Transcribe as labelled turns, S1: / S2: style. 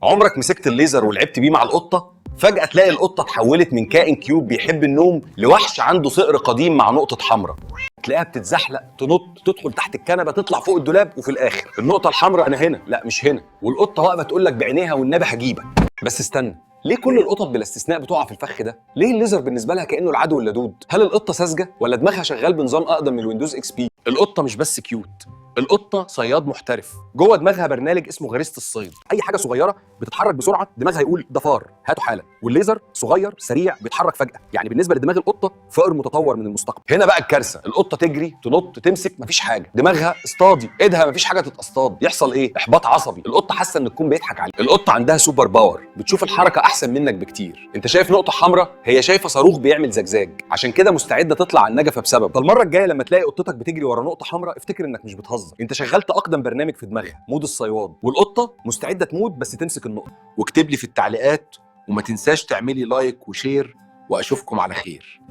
S1: عمرك مسكت الليزر ولعبت بيه مع القطه؟ فجأة تلاقي القطة اتحولت من كائن كيوت بيحب النوم لوحش عنده صقر قديم مع نقطة حمراء. تلاقيها بتتزحلق، تنط، تدخل تحت الكنبة، تطلع فوق الدولاب، وفي الآخر النقطة الحمراء أنا هنا، لا مش هنا، والقطة واقفة تقول لك بعينيها والنبي هجيبك. بس استنى، ليه كل القطط بلا استثناء بتقع في الفخ ده؟ ليه الليزر بالنسبة لها كأنه العدو اللدود؟ هل القطة ساذجة ولا دماغها شغال بنظام أقدم من الويندوز اكس بي؟ القطة مش بس كيوت، القطه صياد محترف، جوه دماغها برنامج اسمه غريزه الصيد. اي حاجه صغيره بتتحرك بسرعه دماغها يقول ده فار هاته حالا، والليزر صغير سريع بيتحرك فجاه، يعني بالنسبه لدماغ القطه فار متطور من المستقبل. هنا بقى الكارثه، القطه تجري تنط تمسك مفيش حاجه، دماغها اصطادي، ايدها مفيش حاجه تتصطاد، يحصل ايه؟ احباط عصبي، القطه حاسه ان الكون بيضحك عليها. القطه عندها سوبر باور، بتشوف الحركه احسن منك بكتير. انت شايف نقطه حمراء، هي شايفه صاروخ بيعمل زجزاج، عشان كده مستعده تطلع على النجفه بسبب. فالمره الجايه لما تلاقي قطتك بتجري ورا نقطه حمراء افتكر انك مش بتهزر، انت شغلت اقدم برنامج في دماغها، مود الصياد، والقطه مستعده تموت بس تمسك النقطه.
S2: واكتب لي في التعليقات، وما تنساش تعملي لايك وشير، واشوفكم على خير.